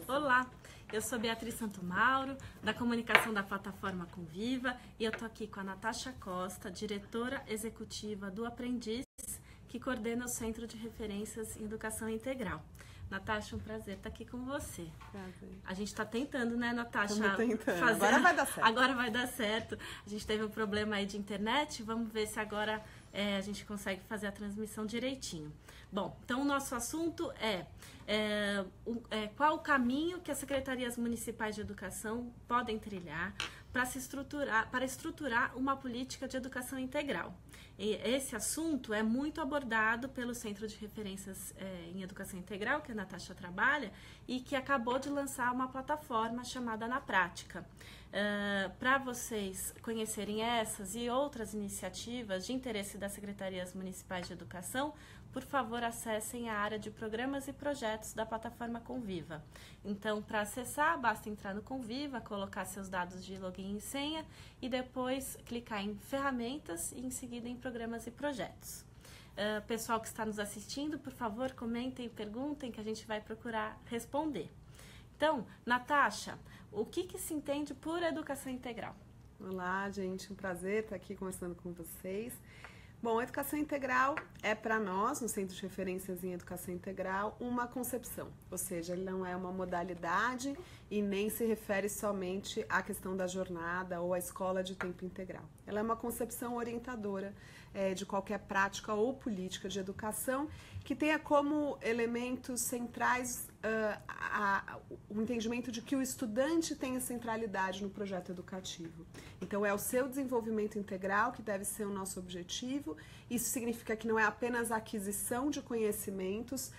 Olá, eu sou Beatriz Santo Mauro, da comunicação da plataforma Conviva, e eu tô aqui com a Natasha Costa, diretora executiva do Aprendiz, que coordena o Centro de Referências em Educação Integral. Natasha, um prazer estar aqui com você. Prazer. A gente está tentando, né, Natasha? Estamos tentando. Fazer... Agora vai dar certo. Agora vai dar certo. A gente teve um problema aí de internet, vamos ver se agora a gente consegue fazer a transmissão direitinho. Bom, então o nosso assunto qual o caminho que as secretarias municipais de educação podem trilhar para estruturar uma política de educação integral. E esse assunto é muito abordado pelo Centro de Referências em Educação Integral, que a Natasha trabalha, e que acabou de lançar uma plataforma chamada Na Prática. Para vocês conhecerem essas e outras iniciativas de interesse das Secretarias Municipais de Educação, por favor, acessem a área de programas e projetos da plataforma Conviva. Então, para acessar, basta entrar no Conviva, colocar seus dados de login e senha e depois clicar em ferramentas e em seguida em programas e projetos. Pessoal que está nos assistindo, por favor, comentem, perguntem que a gente vai procurar responder. Então, Natasha, o que se entende por educação integral? Olá, gente, um prazer estar aqui conversando com vocês. Bom, a educação integral é para nós, no Centro de Referências em Educação Integral, uma concepção, ou seja, ele não é uma modalidade e nem se refere somente à questão da jornada ou à escola de tempo integral. Ela é uma concepção orientadora de qualquer prática ou política de educação que tenha como elementos centrais o entendimento de que o estudante tem a centralidade no projeto educativo. Então, é o seu desenvolvimento integral que deve ser o nosso objetivo. Isso significa que não é apenas a aquisição de conhecimentos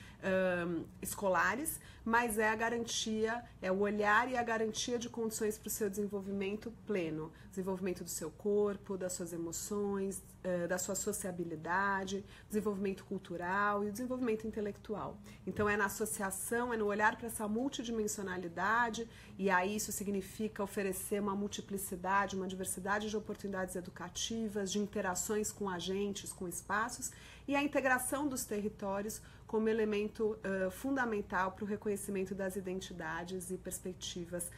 escolares, mas é a garantia, é o olhar e a garantia de condições para o seu desenvolvimento pleno. Desenvolvimento do seu corpo, das suas emoções, da sua sociabilidade, desenvolvimento cultural e o desenvolvimento intelectual. Então, é na associação, é no olhar para essa multidimensionalidade, e aí isso significa oferecer uma multiplicidade, uma diversidade de oportunidades educativas, de interações com agentes, com espaços, e a integração dos territórios como elemento fundamental para o reconhecimento das identidades e perspectivas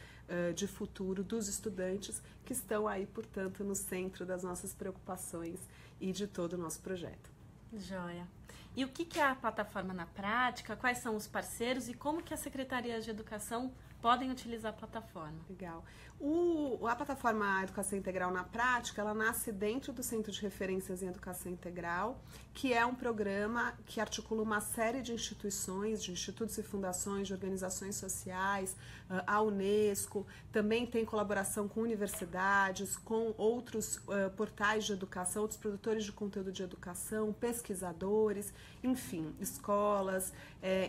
de futuro dos estudantes que estão aí, portanto, no centro das nossas preocupações e de todo o nosso projeto. Joia. E o que é a plataforma Na Prática? Quais são os parceiros e como que as secretarias de educação podem utilizar a plataforma? Legal. A plataforma Educação Integral Na Prática, ela nasce dentro do Centro de Referências em Educação Integral, que é um programa que articula uma série de instituições, de institutos e fundações, de organizações sociais, a Unesco, também tem colaboração com universidades, com outros portais de educação, outros produtores de conteúdo de educação, pesquisadores, enfim, escolas.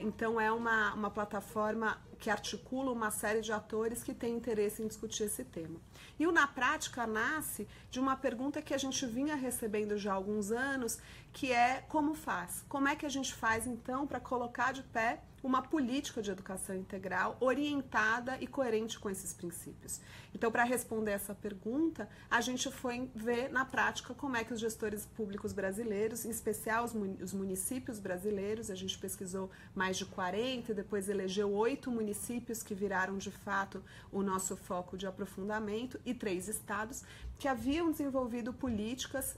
Então, é uma plataforma que articula uma série de atores que têm interesse em discutir esse tema. E o Na Prática nasce de uma pergunta que a gente vinha recebendo já há alguns anos, que é como faz? Como é que a gente faz, então, para colocar de pé uma política de educação integral orientada e coerente com esses princípios? Então, para responder essa pergunta, a gente foi ver na prática como é que os gestores públicos brasileiros, em especial os municípios brasileiros, a gente pesquisou mais de 40 e depois elegeu 8 municípios que viraram de fato o nosso foco de aprofundamento e 3 estados que haviam desenvolvido políticas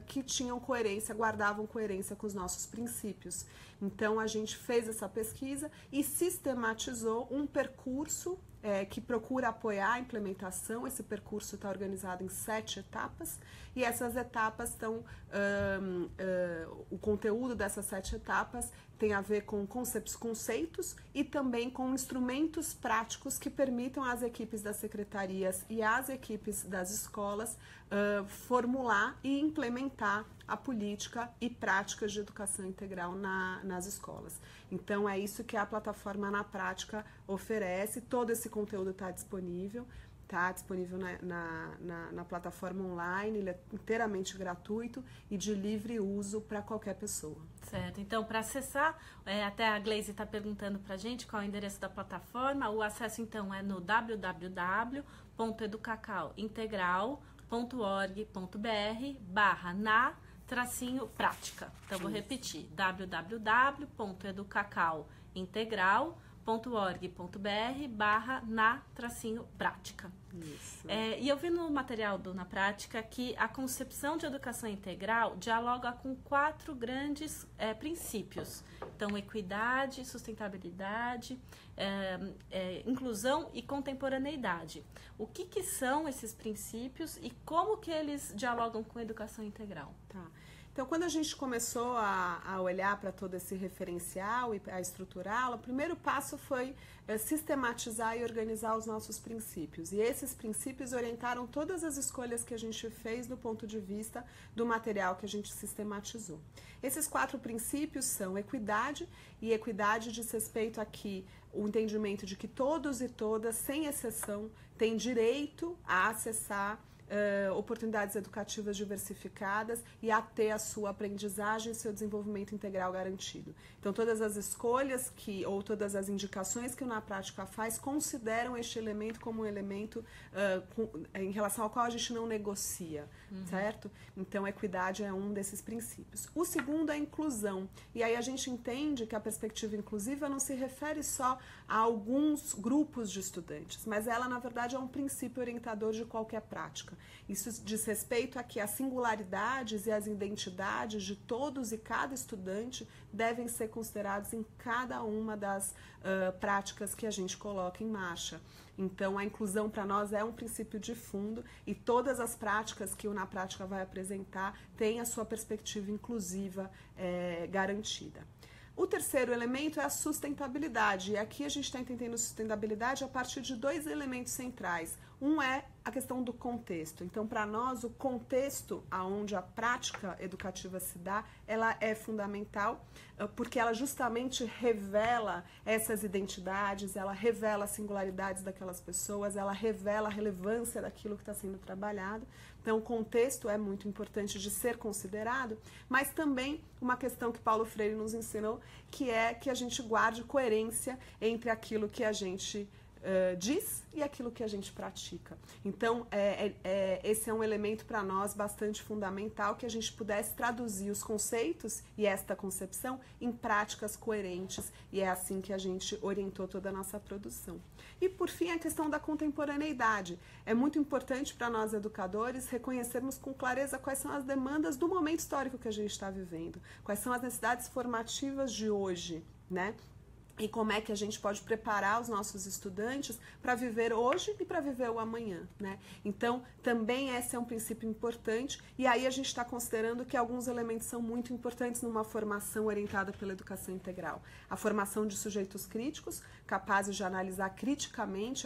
que tinham coerência, guardavam coerência com os nossos princípios. Então, a gente fez essa pesquisa e sistematizou um percurso que procura apoiar a implementação. Esse percurso está organizado em 7 etapas e essas etapas estão, o conteúdo dessas 7 etapas tem a ver com conceitos e também com instrumentos práticos que permitam às equipes das secretarias e às equipes das escolas formular e implementar a política e práticas de educação integral nas escolas. Então, é isso que a plataforma Na Prática oferece. Todo esse conteúdo está disponível na plataforma online, ele é inteiramente gratuito e de livre uso para qualquer pessoa. Certo, então para acessar, até a Gleise está perguntando para a gente qual é o endereço da plataforma, o acesso então é no www.educacauintegral.org.br/na-prática. Então vou repetir, www.educacauintegral.org.br www.na-prática. E eu vi no material do Na Prática que a concepção de educação integral dialoga com 4 grandes princípios. Então, equidade, sustentabilidade, inclusão e contemporaneidade. O que são esses princípios e como que eles dialogam com a educação integral? Tá. Então, quando a gente começou a olhar para todo esse referencial e a estruturá-lo, o primeiro passo foi sistematizar e organizar os nossos princípios. E esses princípios orientaram todas as escolhas que a gente fez do ponto de vista do material que a gente sistematizou. Esses 4 princípios são equidade, e equidade diz respeito aqui o entendimento de que todos e todas, sem exceção, têm direito a acessar oportunidades educativas diversificadas e a ter a sua aprendizagem e seu desenvolvimento integral garantido. Então, todas as escolhas ou todas as indicações que o Na Prática faz consideram este elemento como um elemento em relação ao qual a gente não negocia, certo? Então, equidade é um desses princípios. O segundo é a inclusão. E aí a gente entende que a perspectiva inclusiva não se refere só a alguns grupos de estudantes, mas ela, na verdade, é um princípio orientador de qualquer prática. Isso diz respeito a que as singularidades e as identidades de todos e cada estudante devem ser considerados em cada uma das práticas que a gente coloca em marcha. Então, a inclusão para nós é um princípio de fundo e todas as práticas que o Na Prática vai apresentar têm a sua perspectiva inclusiva garantida. O terceiro elemento é a sustentabilidade, e aqui a gente está entendendo sustentabilidade a partir de 2 elementos centrais. Um é a questão do contexto. Então, para nós, o contexto aonde a prática educativa se dá, ela é fundamental, porque ela justamente revela essas identidades, ela revela as singularidades daquelas pessoas, ela revela a relevância daquilo que está sendo trabalhado. Então, o contexto é muito importante de ser considerado, mas também uma questão que Paulo Freire nos ensinou, que é que a gente guarde coerência entre aquilo que a gente diz e aquilo que a gente pratica. Então, esse é um elemento para nós bastante fundamental, que a gente pudesse traduzir os conceitos e esta concepção em práticas coerentes, e é assim que a gente orientou toda a nossa produção. E, por fim, a questão da contemporaneidade. É muito importante para nós, educadores, reconhecermos com clareza quais são as demandas do momento histórico que a gente está vivendo, quais são as necessidades formativas de hoje, né? E como é que a gente pode preparar os nossos estudantes para viver hoje e para viver o amanhã, né? Então, também esse é um princípio importante, e aí a gente está considerando que alguns elementos são muito importantes numa formação orientada pela educação integral. A formação de sujeitos críticos, capazes de analisar criticamente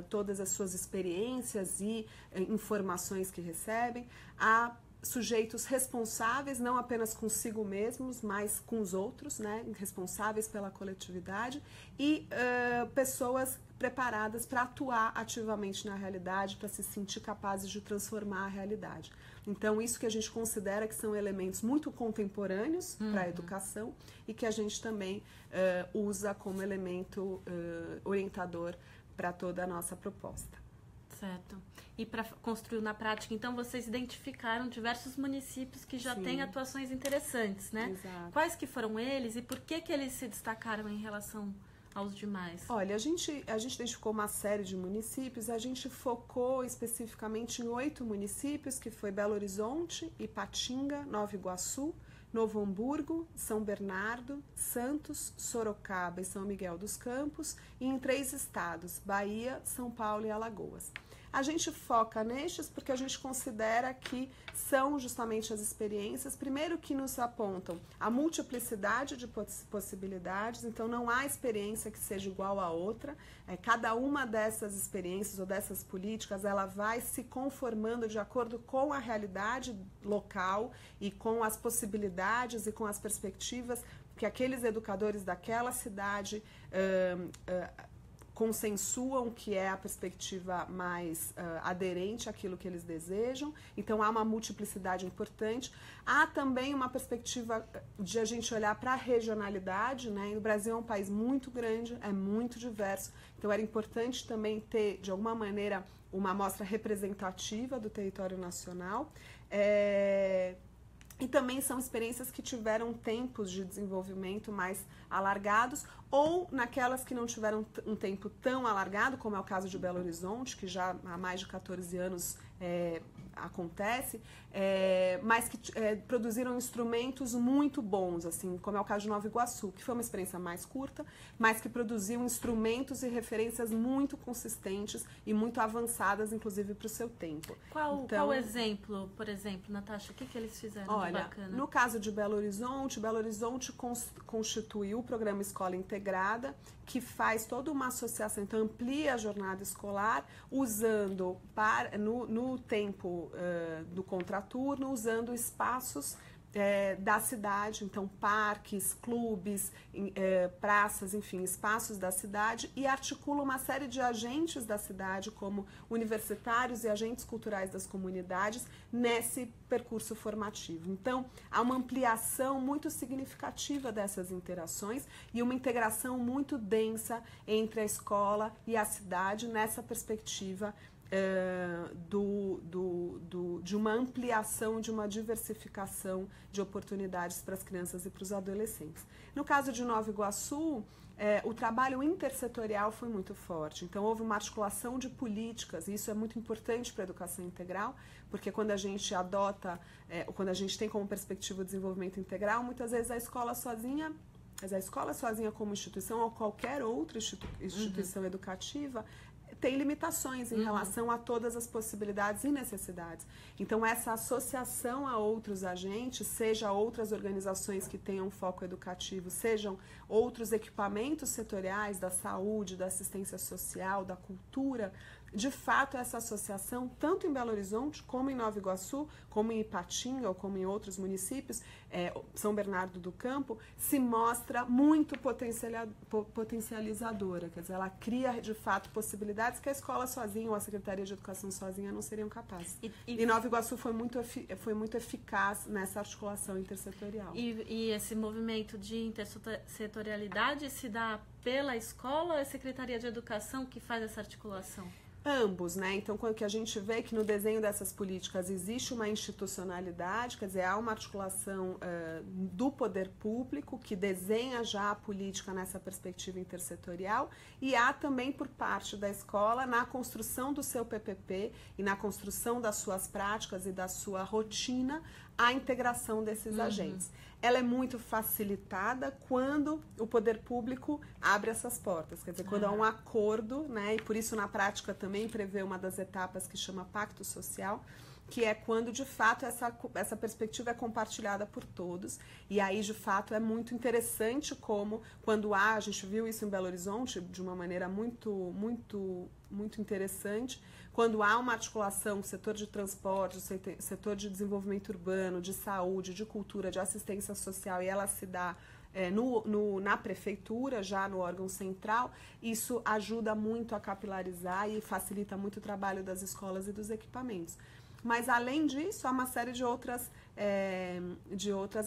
todas as suas experiências e informações que recebem, a sujeitos responsáveis, não apenas consigo mesmos, mas com os outros, né? Responsáveis pela coletividade, e pessoas preparadas para atuar ativamente na realidade, para se sentir capazes de transformar a realidade. Então, isso que a gente considera que são elementos muito contemporâneos para a educação e que a gente também usa como elemento orientador para toda a nossa proposta. Certo. E para construir Na Prática, então, vocês identificaram diversos municípios que já têm atuações interessantes, né? Exato. Quais que foram eles e por que eles se destacaram em relação aos demais? Olha, a gente identificou uma série de municípios, a gente focou especificamente em 8 municípios, que foi Belo Horizonte, Ipatinga, Nova Iguaçu, Novo Hamburgo, São Bernardo, Santos, Sorocaba e São Miguel dos Campos, e em 3 estados, Bahia, São Paulo e Alagoas. A gente foca nestes porque a gente considera que são justamente as experiências, primeiro, que nos apontam a multiplicidade de possibilidades, então não há experiência que seja igual à outra, cada uma dessas experiências ou dessas políticas, ela vai se conformando de acordo com a realidade local e com as possibilidades e com as perspectivas que aqueles educadores daquela cidade consensuam que é a perspectiva mais aderente àquilo que eles desejam. Então, há uma multiplicidade importante. Há também uma perspectiva de a gente olhar para a regionalidade, né? O Brasil é um país muito grande, é muito diverso, então era importante também ter, de alguma maneira, uma amostra representativa do território nacional. E também são experiências que tiveram tempos de desenvolvimento mais alargados, ou naquelas que não tiveram um tempo tão alargado, como é o caso de Belo Horizonte, que já há mais de 14 anos acontece, mas que produziram instrumentos muito bons, assim, como é o caso de Nova Iguaçu, que foi uma experiência mais curta, mas que produziu instrumentos e referências muito consistentes e muito avançadas, inclusive, para o seu tempo. Qual exemplo, por exemplo, Natasha, o que eles fizeram de bacana? No caso de Belo Horizonte constituiu o programa Escola Integrada, que faz toda uma associação, então amplia a jornada escolar, usando no tempo do contraturno, usando espaços da cidade, então parques, clubes, praças, enfim, espaços da cidade, e articula uma série de agentes da cidade, como universitários e agentes culturais das comunidades, nesse percurso formativo. Então, há uma ampliação muito significativa dessas interações e uma integração muito densa entre a escola e a cidade nessa perspectiva de uma ampliação, de uma diversificação de oportunidades para as crianças e para os adolescentes. No caso de Nova Iguaçu, o trabalho intersetorial foi muito forte. Então, houve uma articulação de políticas, e isso é muito importante para a educação integral, porque quando a gente adota, quando a gente tem como perspectiva o desenvolvimento integral, muitas vezes a escola sozinha como instituição, ou qualquer outra instituição educativa, tem limitações em relação a todas as possibilidades e necessidades. Então, essa associação a outros agentes, seja outras organizações que tenham foco educativo, sejam outros equipamentos setoriais da saúde, da assistência social, da cultura, de fato, essa associação, tanto em Belo Horizonte, como em Nova Iguaçu, como em Ipatinga, ou como em outros municípios, São Bernardo do Campo, se mostra muito potencializadora. Quer dizer, ela cria, de fato, possibilidades que a escola sozinha ou a Secretaria de Educação sozinha não seriam capazes. E Nova Iguaçu foi muito eficaz nessa articulação intersetorial. E esse movimento de intersetorialidade se dá pela escola ou é a Secretaria de Educação que faz essa articulação? Ambos, né? Então, quando que a gente vê que no desenho dessas políticas existe uma institucionalidade, quer dizer, há uma articulação do poder público que desenha já a política nessa perspectiva intersetorial, e há também por parte da escola na construção do seu PPP e na construção das suas práticas e da sua rotina, a integração desses agentes. Ela é muito facilitada quando o poder público abre essas portas, quer dizer, quando há um acordo, né, e por isso na prática também prevê uma das etapas que chama pacto social, que é quando de fato essa perspectiva é compartilhada por todos, e aí de fato é muito interessante como quando a gente viu isso em Belo Horizonte de uma maneira muito interessante, quando há uma articulação, setor de transporte, setor de desenvolvimento urbano, de saúde, de cultura, de assistência social, e ela se dá na prefeitura, já no órgão central, isso ajuda muito a capilarizar e facilita muito o trabalho das escolas e dos equipamentos. Mas, além disso, há uma série de outras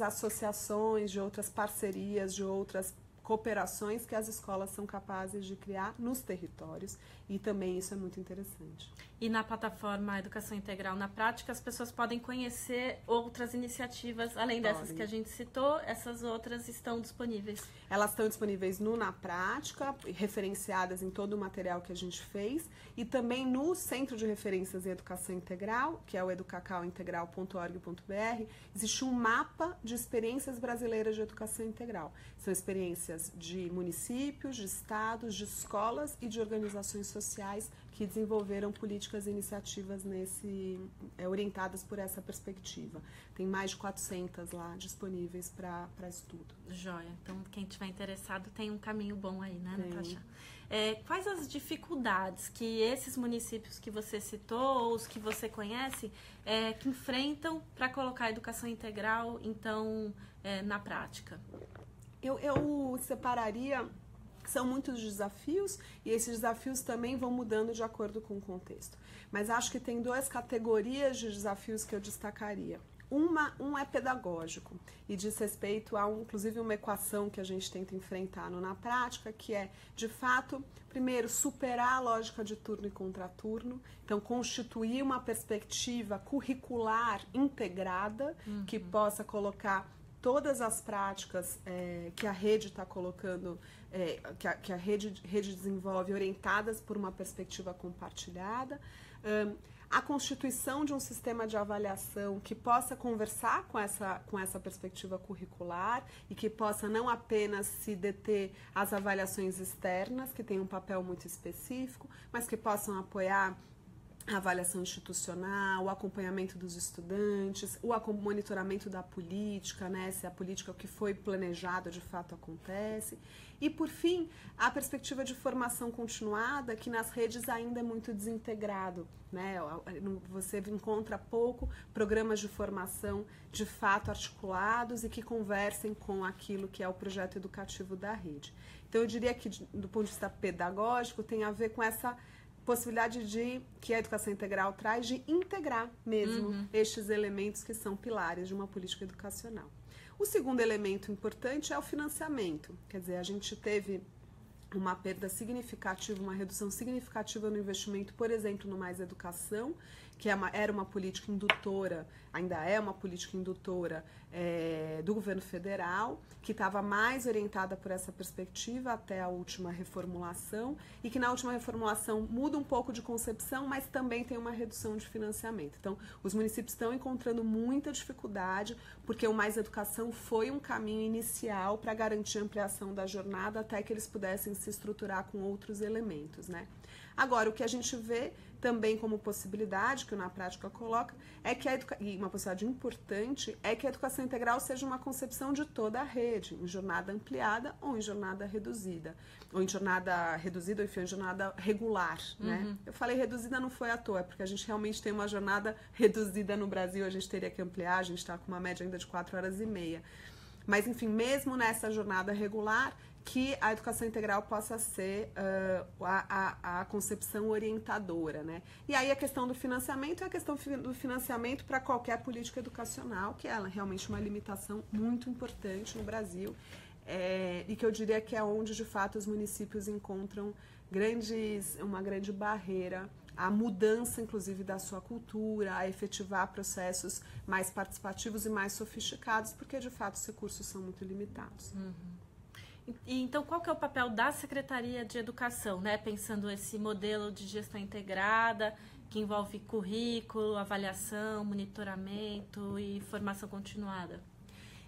associações, de outras parcerias, de outras cooperações que as escolas são capazes de criar nos territórios, e também isso é muito interessante. E na plataforma Educação Integral na Prática, as pessoas podem conhecer outras iniciativas, além dessas que a gente citou, essas outras estão disponíveis? Elas estão disponíveis no Na Prática, referenciadas em todo o material que a gente fez, e também no Centro de Referências em Educação Integral, que é o educacauintegral.org.br, existe um mapa de experiências brasileiras de educação integral. São experiências de municípios, de estados, de escolas e de organizações sociais que desenvolveram políticas e iniciativas orientadas por essa perspectiva. Tem mais de 400 lá disponíveis para estudo. Joia. Então, quem estiver interessado tem um caminho bom aí, né, Natasha? Quais as dificuldades que esses municípios que você citou, ou os que você conhece, que enfrentam para colocar a educação integral, então, na prática? Eu separaria... São muitos desafios, e esses desafios também vão mudando de acordo com o contexto. Mas acho que tem duas categorias de desafios que eu destacaria. Um é pedagógico e diz respeito a, inclusive, uma equação que a gente tenta enfrentar na prática, que é, de fato, primeiro, superar a lógica de turno e contraturno, então constituir uma perspectiva curricular integrada, que possa colocar todas as práticas que a rede está colocando, que a rede desenvolve, orientadas por uma perspectiva compartilhada, a constituição de um sistema de avaliação que possa conversar com essa perspectiva curricular e que possa não apenas se deter às avaliações externas, que têm um papel muito específico, mas que possam apoiar a avaliação institucional, o acompanhamento dos estudantes, o monitoramento da política, né, se a política que foi planejada de fato acontece. E, por fim, a perspectiva de formação continuada, que nas redes ainda é muito desintegrado, né? Você encontra pouco programas de formação de fato articulados e que conversem com aquilo que é o projeto educativo da rede. Então, eu diria que, do ponto de vista pedagógico, tem a ver com essa possibilidade que a educação integral traz de integrar mesmo estes elementos que são pilares de uma política educacional. O segundo elemento importante é o financiamento, quer dizer, a gente teve uma perda significativa, uma redução significativa no investimento, por exemplo, no Mais Educação, que era uma política indutora, ainda é uma política indutora do governo federal, que estava mais orientada por essa perspectiva até a última reformulação, e que na última reformulação muda um pouco de concepção, mas também tem uma redução de financiamento. Então, os municípios estão encontrando muita dificuldade, porque o Mais Educação foi um caminho inicial para garantir a ampliação da jornada até que eles pudessem se estruturar com outros elementos, né? Agora, o que a gente vê também como possibilidade, que o Na Prática coloca, é que e uma possibilidade importante, é que a educação integral seja uma concepção de toda a rede, em jornada ampliada ou em jornada reduzida. Ou em jornada reduzida, ou enfim, em jornada regular, né? Eu falei reduzida não foi à toa, porque a gente realmente tem uma jornada reduzida no Brasil, a gente teria que ampliar, a gente está com uma média ainda de 4h30. Mas, enfim, mesmo nessa jornada regular, que a educação integral possa ser a concepção orientadora, né? E aí a questão do financiamento é a questão do financiamento para qualquer política educacional, que é realmente uma limitação muito importante no Brasil, e que eu diria que é onde, de fato, os municípios encontram uma grande barreira à mudança, inclusive, da sua cultura, a efetivar processos mais participativos e mais sofisticados, porque, de fato, os recursos são muito limitados. E, então, qual que é o papel da Secretaria de Educação, né? Pensando esse modelo de gestão integrada, que envolve currículo, avaliação, monitoramento e formação continuada?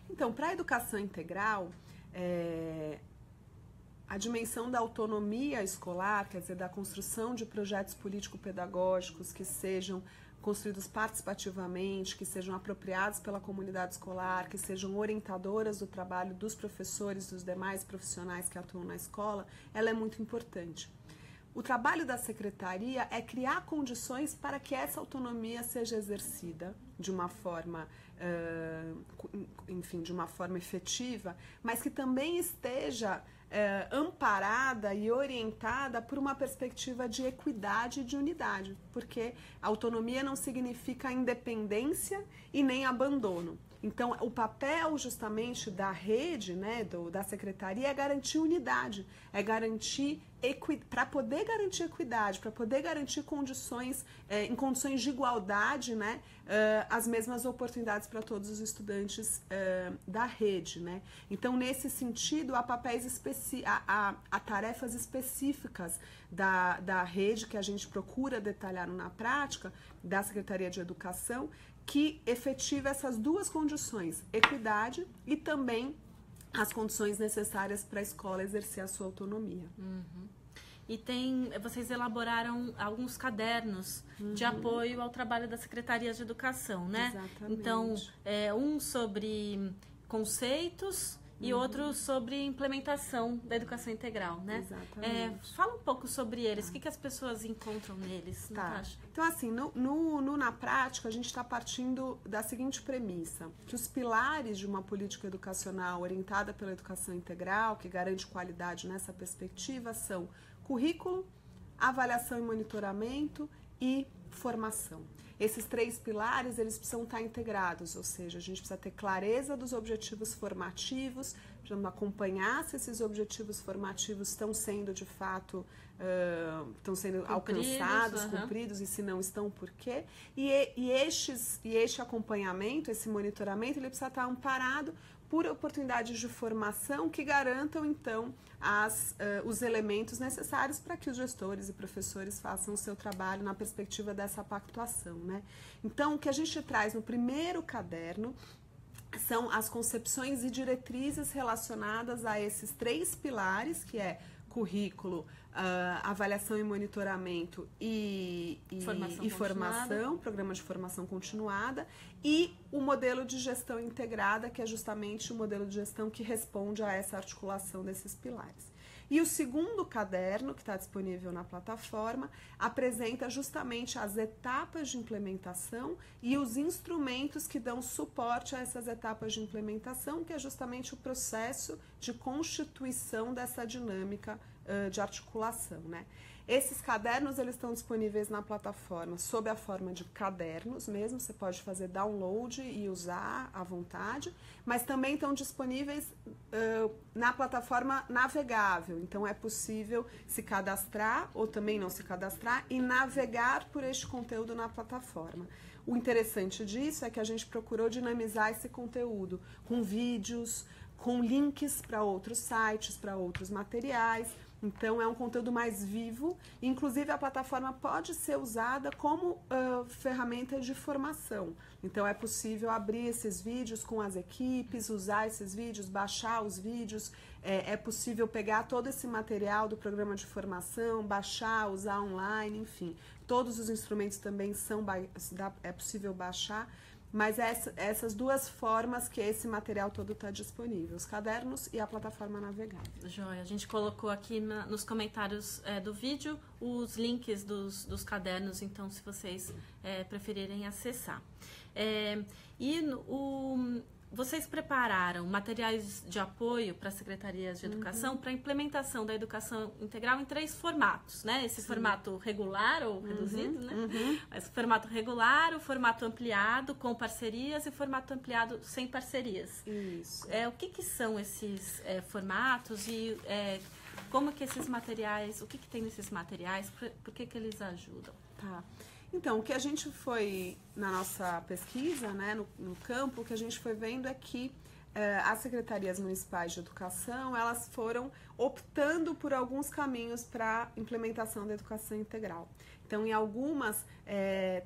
Então, para a educação integral, a dimensão da autonomia escolar, quer dizer, da construção de projetos político-pedagógicos que sejam construídos participativamente, que sejam apropriados pela comunidade escolar, que sejam orientadoras do trabalho dos professores e dos demais profissionais que atuam na escola, ela é muito importante. O trabalho da secretaria é criar condições para que essa autonomia seja exercida de uma forma, de uma forma efetiva, mas que também esteja amparada e orientada por uma perspectiva de equidade e de unidade, porque autonomia não significa independência e nem abandono. Então, o papel justamente da rede, né, da secretaria, é garantir unidade, é garantir para poder garantir equidade, para poder garantir condições, em condições de igualdade, né, as mesmas oportunidades para todos os estudantes da rede, né. Então, nesse sentido, há há tarefas específicas da rede que a gente procura detalhar na prática, da Secretaria de Educação, que efetiva essas duas condições, equidade e também as condições necessárias para a escola exercer a sua autonomia. E vocês elaboraram alguns cadernos de apoio ao trabalho da Secretaria de Educação, né? Exatamente. Então, um sobre conceitos e outro sobre implementação da educação integral, né? Exatamente. Fala um pouco sobre eles, o que as pessoas encontram neles, Natasha? Então, assim, na prática, a gente está partindo da seguinte premissa, que os pilares de uma política educacional orientada pela educação integral, que garante qualidade nessa perspectiva, são currículo, avaliação e monitoramento e formação. Esses 3 pilares, eles precisam estar integrados, ou seja, a gente precisa ter clareza dos objetivos formativos, precisamos acompanhar se esses objetivos formativos estão sendo, de fato, estão sendo alcançados, cumpridos, e se não estão, por quê? E este acompanhamento, esse monitoramento, ele precisa estar amparado por oportunidades de formação que garantam, então, os elementos necessários para que os gestores e professores façam o seu trabalho na perspectiva dessa pactuação, né? Então, o que a gente traz no primeiro caderno são as concepções e diretrizes relacionadas a esses 3 pilares, que é currículo, avaliação e monitoramento e formação, programa de formação continuada, e o modelo de gestão integrada, que é justamente o modelo de gestão que responde a essa articulação desses pilares. E o segundo caderno, que está disponível na plataforma, apresenta justamente as etapas de implementação e os instrumentos que dão suporte a essas etapas de implementação, que é justamente o processo de constituição dessa dinâmica de articulação, né? Esses cadernos, eles estão disponíveis na plataforma sob a forma de cadernos mesmo, você pode fazer download e usar à vontade, mas também estão disponíveis na plataforma navegável, então é possível se cadastrar ou também não se cadastrar e navegar por este conteúdo na plataforma. O interessante disso é que a gente procurou dinamizar esse conteúdo com vídeos, com links para outros sites, para outros materiais. Então, é um conteúdo mais vivo, inclusive a plataforma pode ser usada como ferramenta de formação. Então, é possível abrir esses vídeos com as equipes, usar esses vídeos, baixar os vídeos, é possível pegar todo esse material do programa de formação, baixar, usar online, enfim. Todos os instrumentos também é possível baixar. Mas essas 2 formas que esse material todo está disponível, os cadernos e a plataforma navegável. Joia, a gente colocou aqui nos comentários do vídeo os links dos cadernos, então se vocês preferirem acessar. Vocês prepararam materiais de apoio para as secretarias de educação para a implementação da educação integral em 3 formatos, né? Esse formato regular ou reduzido, né? Mas o formato regular, o formato ampliado com parcerias e o formato ampliado sem parcerias. Isso. O que são esses formatos e como que esses materiais, o que tem nesses materiais, por que eles ajudam? Tá. Então, o que a gente foi, na nossa pesquisa, né, no campo, o que a gente foi vendo é que as secretarias municipais de educação, elas foram optando por alguns caminhos para a implementação da educação integral. Então, em algumas,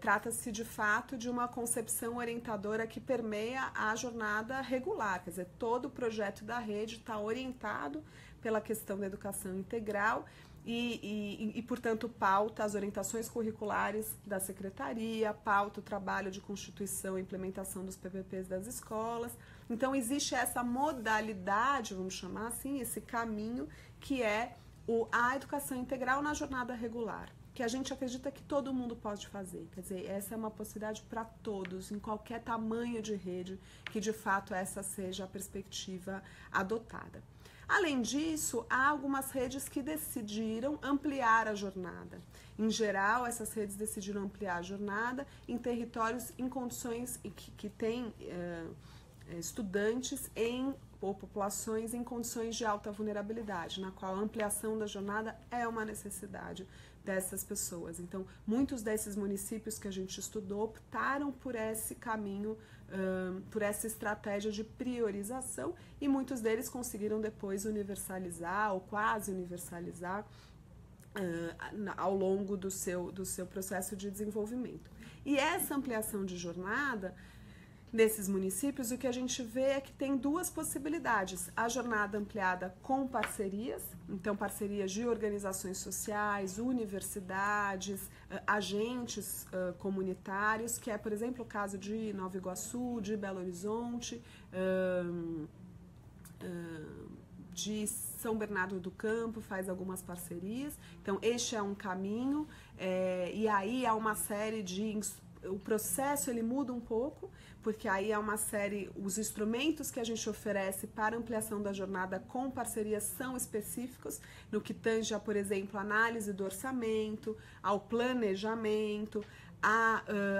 trata-se de fato de uma concepção orientadora que permeia a jornada regular, quer dizer, todo o projeto da rede está orientado pela questão da educação integral, e, portanto, pauta as orientações curriculares da secretaria, pauta o trabalho de constituição e implementação dos PPPs das escolas. Então, existe essa modalidade, vamos chamar assim, esse caminho, que é a educação integral na jornada regular, que a gente acredita que todo mundo pode fazer. Quer dizer, essa é uma possibilidade para todos, em qualquer tamanho de rede, que, de fato, essa seja a perspectiva adotada. Além disso, há algumas redes que decidiram ampliar a jornada. Em geral, essas redes decidiram ampliar a jornada em territórios em condições que têm estudantes ou populações em condições de alta vulnerabilidade, na qual a ampliação da jornada é uma necessidade dessas pessoas. Então, muitos desses municípios que a gente estudou optaram por esse caminho, por essa estratégia de priorização, e muitos deles conseguiram depois universalizar ou quase universalizar ao longo do seu processo de desenvolvimento. E essa ampliação de jornada nesses municípios, o que a gente vê é que tem 2 possibilidades. A jornada ampliada com parcerias, então parcerias de organizações sociais, universidades, agentes comunitários, que é, por exemplo, o caso de Nova Iguaçu, de Belo Horizonte, de São Bernardo do Campo, faz algumas parcerias. Então, este é um caminho, e aí há uma série de o processo ele muda um pouco, porque aí é uma série, os instrumentos que a gente oferece para ampliação da jornada com parcerias são específicos, no que tange a, por exemplo, análise do orçamento, ao planejamento,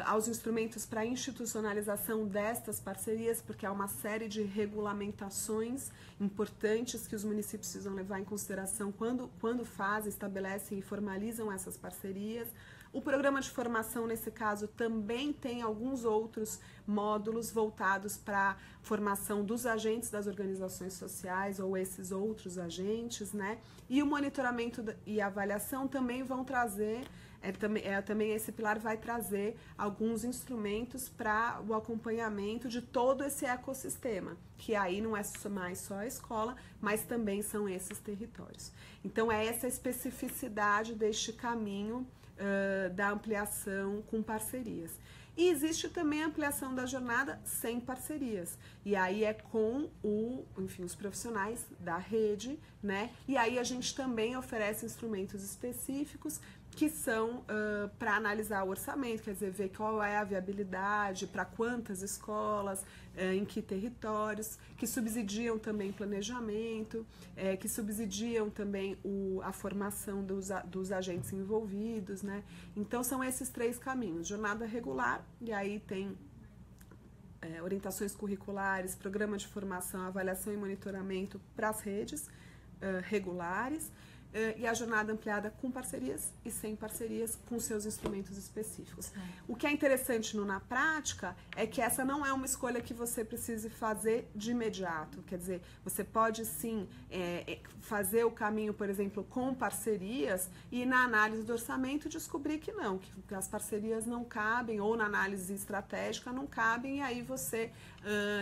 aos instrumentos para institucionalização destas parcerias, porque há uma série de regulamentações importantes que os municípios precisam levar em consideração quando fazem, estabelecem e formalizam essas parcerias. O programa de formação, nesse caso, também tem alguns outros módulos voltados para a formação dos agentes das organizações sociais ou esses outros agentes, né? E o monitoramento e avaliação também vão trazer, também esse pilar vai trazer alguns instrumentos para o acompanhamento de todo esse ecossistema, que aí não é mais só a escola, mas também são esses territórios. Então, é essa especificidade deste caminho da ampliação com parcerias. E existe também a ampliação da jornada sem parcerias. E aí é com os profissionais da rede, né? E aí a gente também oferece instrumentos específicos que são para analisar o orçamento, quer dizer, ver qual é a viabilidade, para quantas escolas, em que territórios, que subsidiam também planejamento, que subsidiam também a formação dos agentes envolvidos, né? Então, são esses 3 caminhos: jornada regular, e aí tem orientações curriculares, programa de formação, avaliação e monitoramento para as redes regulares, e a jornada ampliada com parcerias e sem parcerias, com seus instrumentos específicos. O que é interessante na prática é que essa não é uma escolha que você precise fazer de imediato. Quer dizer, você pode sim fazer o caminho, por exemplo, com parcerias e na análise do orçamento descobrir que não, que as parcerias não cabem, ou na análise estratégica não cabem, e aí você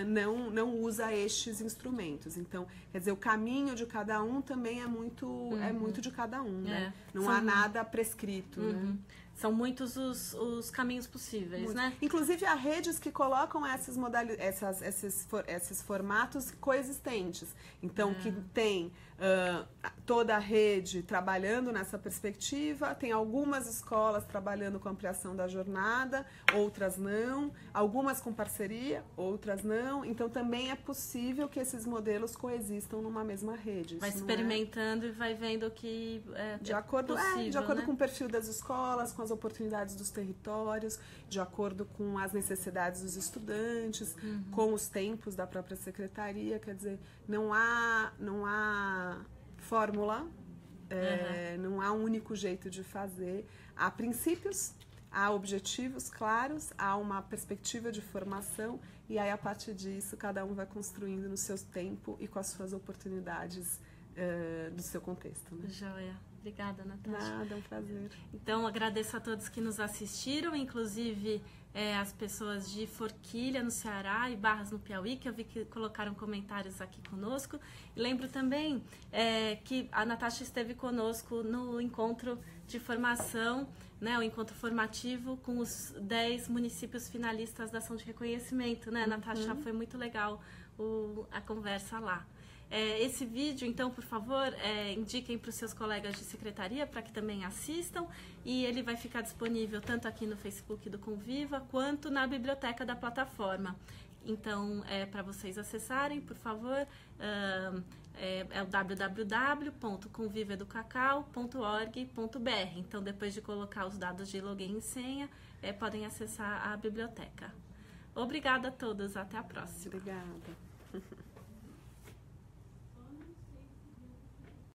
não usa estes instrumentos. Então, quer dizer, o caminho de cada um também é muito de cada um, né? Não há nada prescrito, né? São muitos os caminhos possíveis, né? Inclusive, há redes que colocam esses formatos coexistentes. Então, que tem toda a rede trabalhando nessa perspectiva, tem algumas escolas trabalhando com ampliação da jornada, outras não, algumas com parceria, outras não. Então, também é possível que esses modelos coexistam numa mesma rede. Vai experimentando e vai vendo o que de acordo né? com o perfil das escolas, com as oportunidades dos territórios, de acordo com as necessidades dos estudantes, com os tempos da própria secretaria. Quer dizer, não há fórmula, não há um único jeito de fazer. Há princípios, há objetivos claros, há uma perspectiva de formação, e aí, a partir disso, cada um vai construindo no seu tempo e com as suas oportunidades do seu contexto. Né? Joia. Obrigada, Natasha. Nada, é um prazer. Então, agradeço a todos que nos assistiram, inclusive as pessoas de Forquilha, no Ceará, e Barras, no Piauí, que eu vi que colocaram comentários aqui conosco. E lembro também que a Natasha esteve conosco no encontro de formação, né, o encontro formativo com os 10 municípios finalistas da ação de reconhecimento, né, Natasha? Foi muito legal a conversa lá. Esse vídeo, então, por favor, indiquem para os seus colegas de secretaria para que também assistam, e ele vai ficar disponível tanto aqui no Facebook do Conviva quanto na biblioteca da plataforma. Então, para vocês acessarem, por favor, é o www.convivaeducacau.org.br. Então, depois de colocar os dados de login e senha, podem acessar a biblioteca. Obrigada a todos, até a próxima. Obrigada.